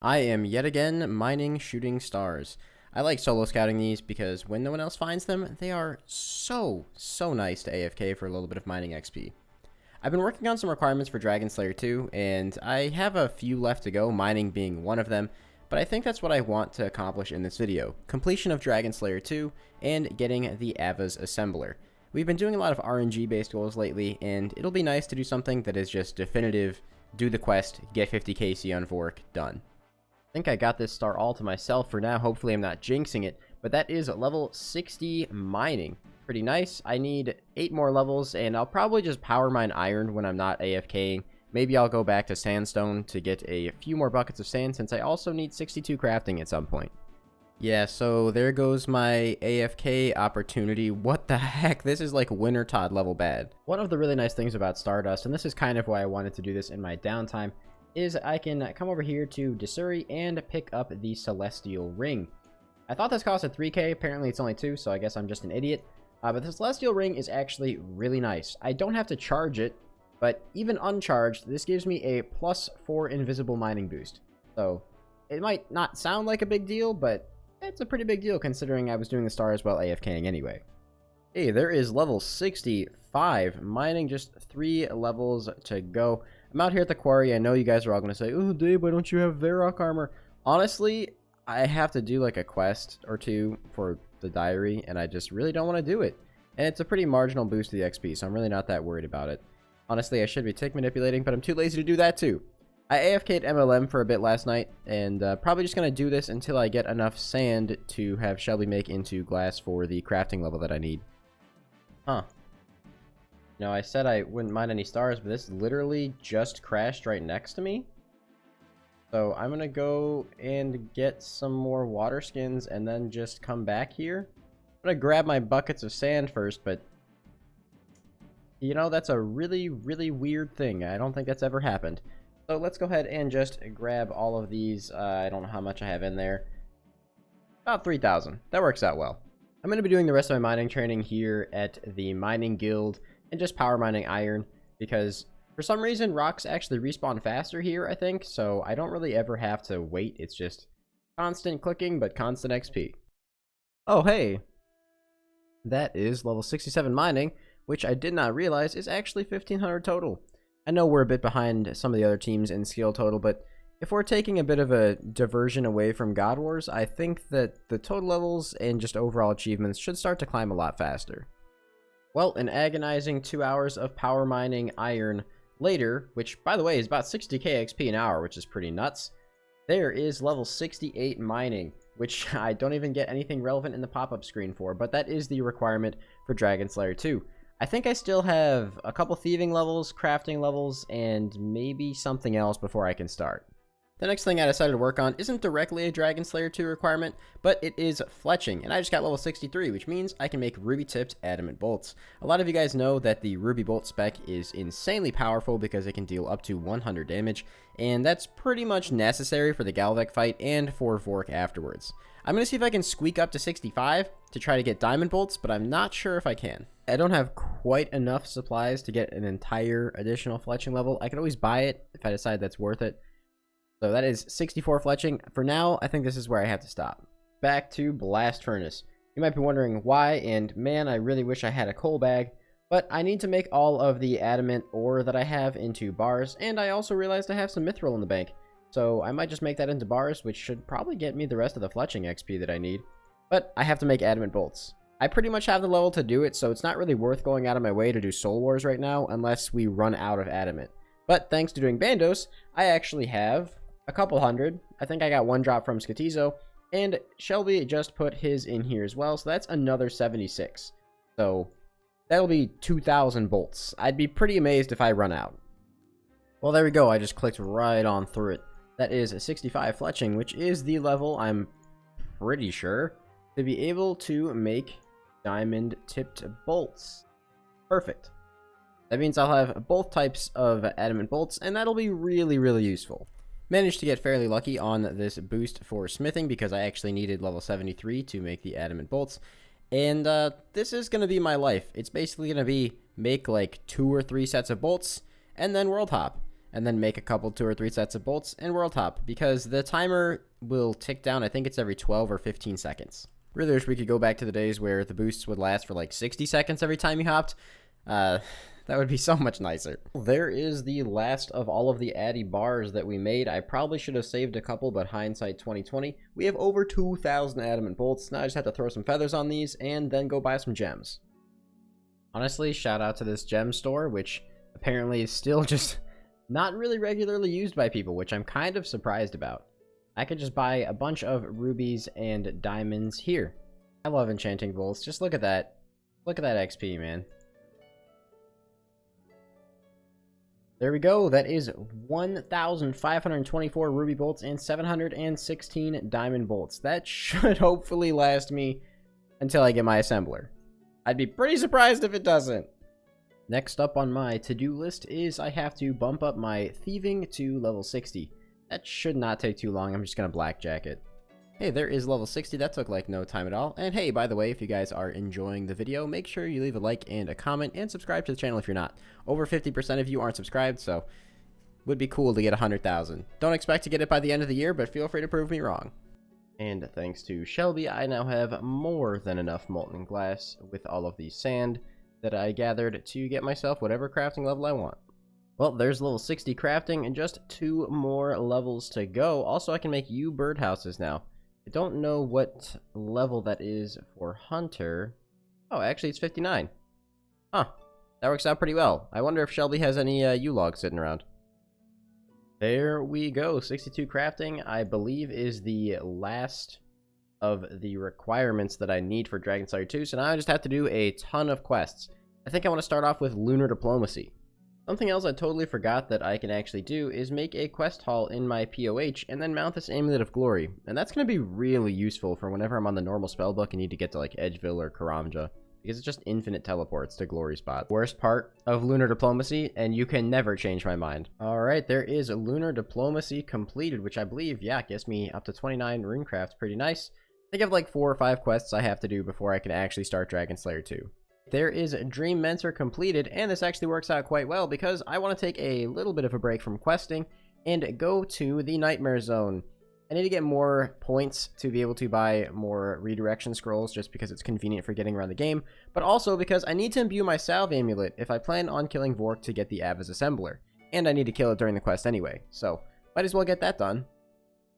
I am yet again mining shooting stars. I like solo scouting these because when no one else finds them, they are so nice to AFK for a little bit of mining XP. I've been working on some requirements for Dragon Slayer 2, and I have a few left to go, mining being one of them, but I think that's what I want to accomplish in this video. Completion of Dragon Slayer 2, and getting the Ava's Assembler. We've been doing a lot of RNG based goals lately, and it'll be nice to do something that is just definitive, do the quest, get 50 KC on Vork, done. I think I got this star all to myself for now. Hopefully I'm not jinxing it. But that is level 60 mining. Pretty nice. I need 8 more levels, and I'll probably just power mine iron when I'm not AFKing. Maybe I'll go back to sandstone to get a few more buckets of sand, since I also need 62 crafting at some point. Yeah, so there goes my AFK opportunity. What the heck? This is like Winter Todd level bad. One of the really nice things about Stardust, and this is kind of why I wanted to do this in my downtime, is I can come over here to Desuri and pick up the Celestial Ring. I thought this costed 3k, apparently it's only 2, so I guess I'm just an idiot. But the Celestial Ring is actually really nice. I don't have to charge it, but even uncharged, this gives me a +4 invisible mining boost. So, it might not sound like a big deal, but it's a pretty big deal considering I was doing the stars while AFKing anyway. Hey, there is level 65, mining just 3 levels to go. I'm out here at the quarry. I know you guys are all going to say, "Oh, Dabe, why don't you have Varrock armor?" Honestly, I have to do like a quest or two for the diary, and I just really don't want to do it. And it's a pretty marginal boost to the XP, so I'm really not that worried about it. Honestly, I should be tick manipulating, but I'm too lazy to do that too. I AFK'd MLM for a bit last night, and probably just going to do this until I get enough sand to have Shelby make into glass for the crafting level that I need. Huh. Now, I said I wouldn't mine any stars, but this literally just crashed right next to me. So I'm going to go and get some more water skins and then just come back here. I'm going to grab my buckets of sand first, but you know, that's a really weird thing. I don't think that's ever happened. So let's go ahead and just grab all of these. I don't know how much I have in there. About 3,000. That works out well. I'm going to be doing the rest of my mining training here at the Mining Guild and just power mining iron, because for some reason rocks actually respawn faster here, I think, so I don't really ever have to wait. It's just constant clicking but constant XP. Oh hey, that is level 67 mining, which I did not realize is actually 1,500 total. I know we're a bit behind some of the other teams in skill total, but if we're taking a bit of a diversion away from God Wars, I think that the total levels and just overall achievements should start to climb a lot faster. Well, an agonizing 2 hours of power mining iron later, which by the way is about 60k XP an hour, which is pretty nuts, there is level 68 mining, which I don't even get anything relevant in the pop-up screen for, but that is the requirement for Dragon Slayer 2. I think I still have a couple thieving levels, crafting levels, and maybe something else before I can start. The next thing I decided to work on isn't directly a Dragon Slayer 2 requirement, but it is Fletching, and I just got level 63, which means I can make ruby-tipped adamant bolts. A lot of you guys know that the ruby bolt spec is insanely powerful because it can deal up to 100 damage, and that's pretty much necessary for the Galvek fight and for Vork afterwards. I'm going to see if I can squeak up to 65 to try to get diamond bolts, but I'm not sure if I can. I don't have quite enough supplies to get an entire additional Fletching level. I could always buy it if I decide that's worth it. So that is 64 Fletching. For now, I think this is where I have to stop. Back to Blast Furnace. You might be wondering why, and man, I really wish I had a coal bag, but I need to make all of the adamant ore that I have into bars, and I also realized I have some mithril in the bank. So I might just make that into bars, which should probably get me the rest of the Fletching XP that I need. But I have to make adamant bolts. I pretty much have the level to do it, so it's not really worth going out of my way to do Soul Wars right now, unless we run out of adamant. But thanks to doing Bandos, I actually have a couple hundred. I think I got one drop from Skatizo, and Shelby just put his in here as well, so that's another 76. So that'll be 2,000 bolts. I'd be pretty amazed if I run out. Well, there we go. I just clicked right on through it. That is 65 Fletching, which is the level, I'm pretty sure, to be able to make diamond tipped bolts. Perfect. That means I'll have both types of adamant bolts, and that'll be really useful. Managed to get fairly lucky on this boost for smithing because I actually needed level 73 to make the adamant bolts. And this is going to be my life. It's basically going to be make like 2 or 3 sets of bolts and then world hop. and then make a couple 2 or 3 sets of bolts and world hop, because the timer will tick down. I think it's every 12 or 15 seconds. Really wish we could go back to the days where the boosts would last for like 60 seconds every time you hopped. That would be so much nicer. There is the last of all of the Addy bars that we made. I probably should have saved a couple, but hindsight 2020. We have over 2,000 adamant bolts. Now I just have to throw some feathers on these and then go buy some gems. Honestly, shout out to this gem store, which apparently is still just not really regularly used by people, which I'm kind of surprised about. I could just buy a bunch of rubies and diamonds here. I love enchanting bolts. Just look at that. Look at that XP, man. There we go. That is 1,524 ruby bolts and 716 diamond bolts. That should hopefully last me until I get my assembler. I'd be pretty surprised if it doesn't. Next up on my to-do list is I have to bump up my thieving to level 60. That should not take too long. I'm just going to blackjack it. Hey, there is level 60. That took like no time at all. And hey, by the way, if you guys are enjoying the video, make sure you leave a like and a comment and subscribe to the channel if you're not. Over 50% of you aren't subscribed, so would be cool to get 100,000. Don't expect to get it by the end of the year, but feel free to prove me wrong. And thanks to Shelby, I now have more than enough molten glass with all of the sand that I gathered to get myself whatever crafting level I want. Well, there's level 60 crafting and just 2 more levels to go. Also, I can make you birdhouses now. I don't know what level that is for Hunter. Oh, actually, it's 59. Huh. That works out pretty well. I wonder if Shelby has any U-logs sitting around. There we go. 62 crafting, I believe, is the last of the requirements that I need for Dragon Slayer 2. So now I just have to do a ton of quests. I think I want to start off with Lunar Diplomacy. Something else I totally forgot that I can actually do is make a quest hall in my POH and then mount this Amulet of Glory. And that's going to be really useful for whenever I'm on the normal spellbook and need to get to like Edgeville or Karamja, because it's just infinite teleports to Glory Spot. Worst part of Lunar Diplomacy, and you can never change my mind. Alright, there is Lunar Diplomacy completed, which I believe, yeah, gets me up to 29 runecraft. Pretty nice. I think I have like 4 or 5 quests I have to do before I can actually start Dragon Slayer 2. There is Dream Mentor completed, and this actually works out quite well because I want to take a little bit of a break from questing and go to the Nightmare Zone. I need to get more points to be able to buy more redirection scrolls just because it's convenient for getting around the game, but also because I need to imbue my Salve Amulet if I plan on killing Vork to get the Ava's Assembler, and I need to kill it during the quest anyway, so might as well get that done.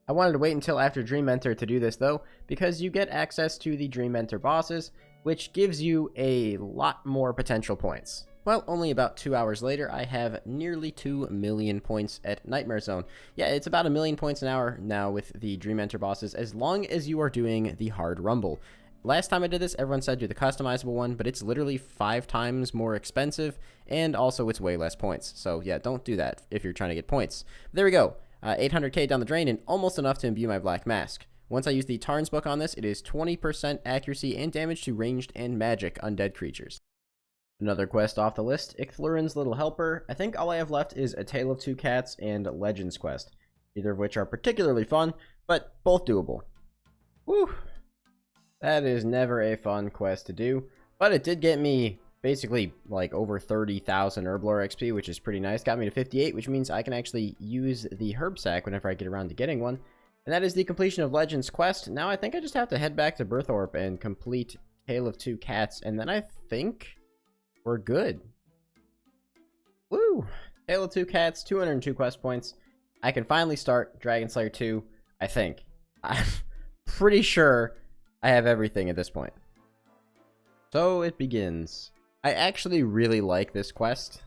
I wanted to wait until after Dream Mentor to do this though, because you get access to the Dream Mentor bosses, which gives you a lot more potential points. Well, only about 2 hours later, I have nearly 2 million points at Nightmare Zone. Yeah, it's about 1 million points an hour now with the Dream Mentor bosses, as long as you are doing the Hard Rumble. Last time I did this, everyone said do the customizable one, but it's literally 5 times more expensive, and also it's way less points. So yeah, don't do that if you're trying to get points. But there we go. 800k down the drain, and almost enough to imbue my Black Mask. Once I use the Tarn's Book on this, it is 20% accuracy and damage to ranged and magic undead creatures. Another quest off the list, Icthlurin's Little Helper. I think all I have left is A Tale of Two Cats and Legends quest, neither of which are particularly fun, but both doable. Whew. That is never a fun quest to do, but it did get me basically like over 30,000 Herblore XP, which is pretty nice. Got me to 58, which means I can actually use the herb sack whenever I get around to getting one. And that is the completion of Legends quest. Now I think I just have to head back to Berthorpe and complete Tale of Two Cats, and then I think we're good. Woo! Tale of Two Cats, 202 quest points. I can finally start Dragon Slayer 2, I think. I'm pretty sure I have everything at this point. So it begins. I actually really like this quest.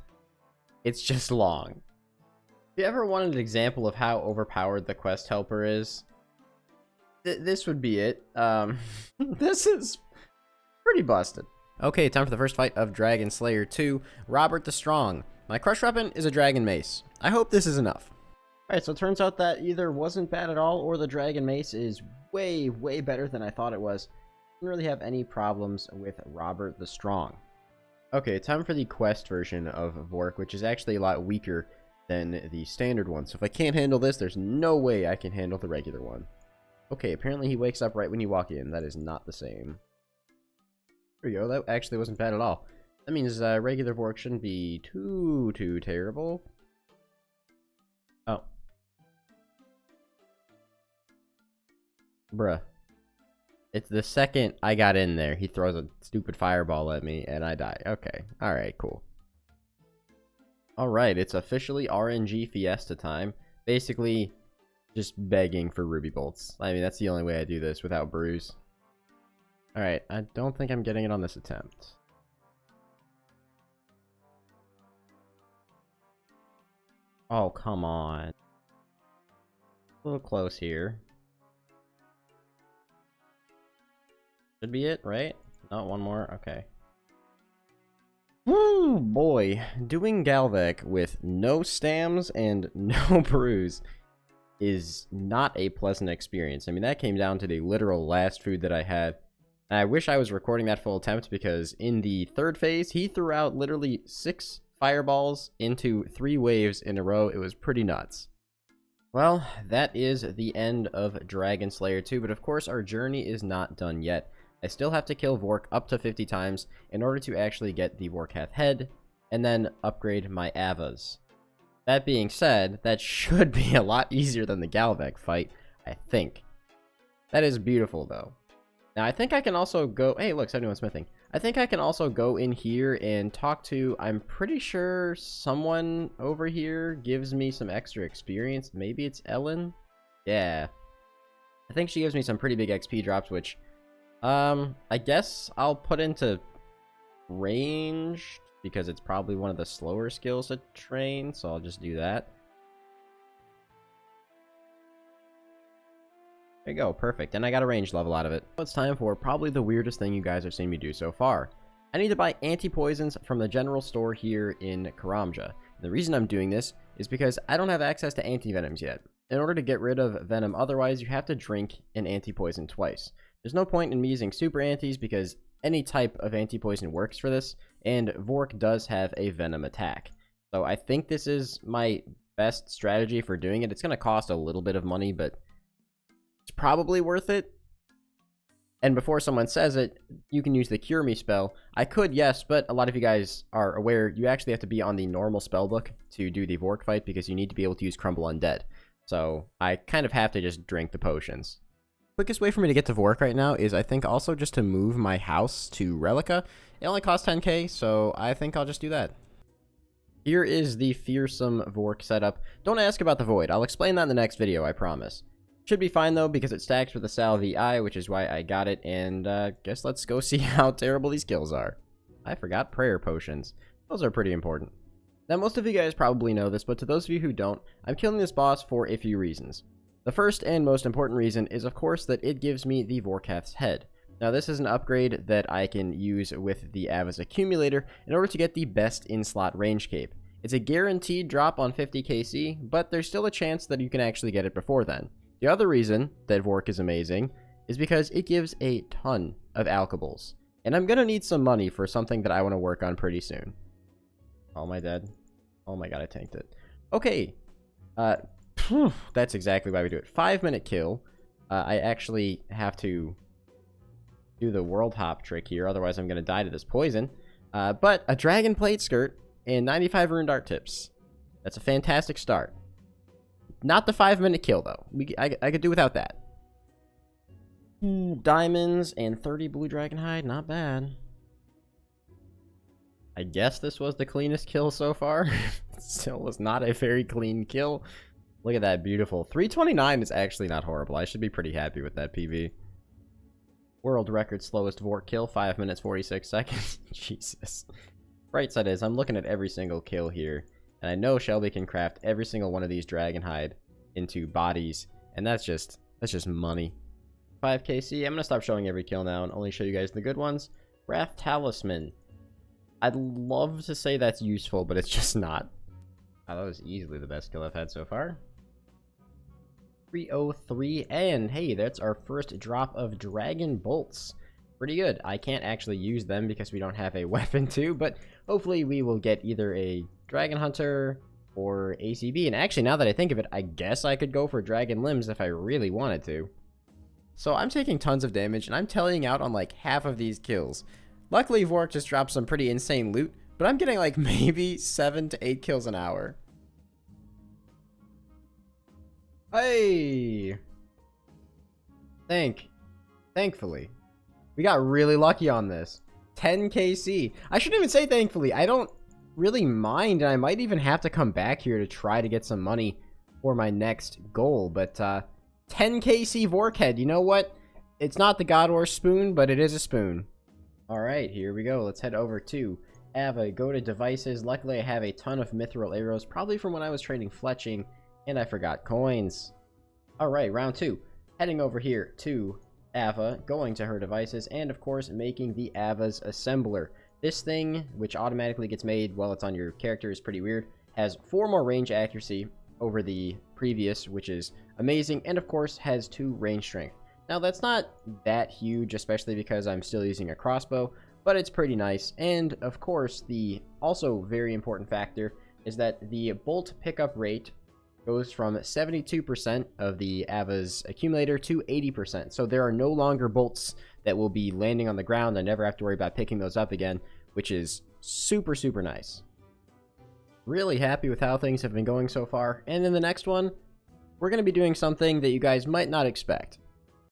It's just long. If you ever wanted an example of how overpowered the quest helper is, this would be it. This is pretty busted. Okay, time for the first fight of Dragon Slayer 2, Robert the Strong. My crush weapon is a dragon mace. I hope this is enough. Alright, so it turns out that either wasn't bad at all, or the dragon mace is way, way better than I thought it was. Didn't really have any problems with Robert the Strong. Okay, time for the quest version of Vork, which is actually a lot weaker than the standard one. So if I can't handle this, there's no way I can handle the regular one. Okay, apparently he wakes up right when you walk in. That is not the same. There we go. That actually wasn't bad at all. That means regular Vork shouldn't be too terrible. Oh. Bruh. It's the second I got in there, he throws a stupid fireball at me, and I die. Okay. Alright, cool. Alright, it's officially RNG Fiesta time. Basically, just begging for ruby bolts. I mean, that's the only way I do this without bruise. Alright, I don't think I'm getting it on this attempt. Oh, come on. A little close here. Should be it, right? Not one more? Okay. Woo, boy. Doing Galvec with no stams and no bruise is not a pleasant experience. I mean, that came down to the literal last food that I had. And I wish I was recording that full attempt because in the third phase, he threw out literally 6 fireballs into 3 waves in a row. It was pretty nuts. Well, that is the end of Dragon Slayer 2, but of course our journey is not done yet. I still have to kill Vork up to 50 times in order to actually get the Vorkath head, and then upgrade my Avas. That being said, that should be a lot easier than the Galvec fight, I think. That is beautiful, though. Now, I think I can also go... Hey, look, 71 smithing. I think I can also go in here and talk to... I'm pretty sure someone over here gives me some extra experience. Maybe it's Ellen? Yeah. I think she gives me some pretty big XP drops, which... I guess I'll put into ranged, because it's probably one of the slower skills to train, so I'll just do that. There you go, perfect. And I got a range level out of it. It's time for probably the weirdest thing you guys have seen me do so far. I need to buy anti-poisons from the general store here in Karamja. The reason I'm doing this is because I don't have access to anti-venoms yet. In order to get rid of venom otherwise, you have to drink an anti-poison twice. There's no point in me using super antis because any type of anti-poison works for this, and Vork does have a venom attack. So I think this is my best strategy for doing it. It's going to cost a little bit of money, but it's probably worth it. And before someone says it, you can use the Cure Me spell. I could, yes, but a lot of you guys are aware you actually have to be on the normal spellbook to do the Vork fight because you need to be able to use Crumble Undead. So I kind of have to just drink the potions. Quickest way for me to get to Vork right now is I think also just to move my house to Relica. It only costs 10k, so I think I'll just do that. Here is the fearsome Vork setup. Don't ask about the Void. I'll explain that in the next video, I promise. Should be fine though, because it stacks with the Sal VI, which is why I got it, and guess let's go see how terrible these kills are. I forgot prayer potions. Those are pretty important. Now most of you guys probably know this, but to those of you who don't, I'm killing this boss for a few reasons. The first and most important reason is of course that it gives me the Vorkath's head. Now this is an upgrade that I can use with the Avas accumulator in order to get the best in-slot range cape. It's a guaranteed drop on 50 KC, but there's still a chance that you can actually get it before then. The other reason that Vork is amazing is because it gives a ton of alkables. And I'm gonna need some money for something that I want to work on pretty soon. Oh, am I dead? Oh my god, I tanked it. Okay. That's exactly why we do it. 5-minute kill. I actually have to do the world hop trick here, otherwise I'm gonna die to this poison. But a dragon plate skirt and 95 rune dart tips. That's a fantastic start. Not the 5-minute kill, though. I could do without that. Diamonds and 30 blue dragon hide. Not bad. I guess this was the cleanest kill so far. It still was not a very clean kill. Look at that beautiful. 329 is actually not horrible. I should be pretty happy with that PV. World record slowest Vork kill. 5 minutes, 46 seconds. Jesus. Bright side is, I'm looking at every single kill here. And I know Shelby can craft every single one of these Dragonhide into bodies. And that's just money. 5kc. I'm going to stop showing every kill now and only show you guys the good ones. Wrath Talisman. I'd love to say that's useful, but it's just not. Oh, that was easily the best kill I've had so far. 303. And hey, that's our first drop of Dragon Bolts. Pretty good. I can't actually use them because we don't have a weapon to, but hopefully we will get either a Dragon Hunter or ACB. And actually, now that I think of it, I guess I could go for Dragon Limbs if I really wanted to. So I'm taking tons of damage, and I'm tellying out on like half of these kills. Luckily, Vork just dropped some pretty insane loot, but I'm getting like maybe 7 to 8 kills an hour. Hey! Thankfully. We got really lucky on this. 10 KC. I shouldn't even say thankfully. I don't really mind, and I might even have to come back here to try to get some money for my next goal. But 10 KC Vorkath, you know what? It's not the God War spoon, but it is a spoon. Alright, here we go. Let's head over to Ava. Go to devices. Luckily, I have a ton of mithril arrows, probably from when I was trading Fletching, and I forgot coins. Alright, round 2. Heading over here to Ava, going to her devices, and of course, making the Ava's assembler. This thing, which automatically gets made while it's on your character, is pretty weird. Has 4 more range accuracy over the previous, which is amazing, and of course, has 2 range strength. Now, that's not that huge, especially because I'm still using a crossbow, but it's pretty nice. And, of course, the also very important factor is that the bolt pickup rate goes from 72% of the Ava's accumulator to 80%. So there are no longer bolts that will be landing on the ground. I never have to worry about picking those up again, which is super, super nice. Really happy with how things have been going so far. And in the next one, we're going to be doing something that you guys might not expect.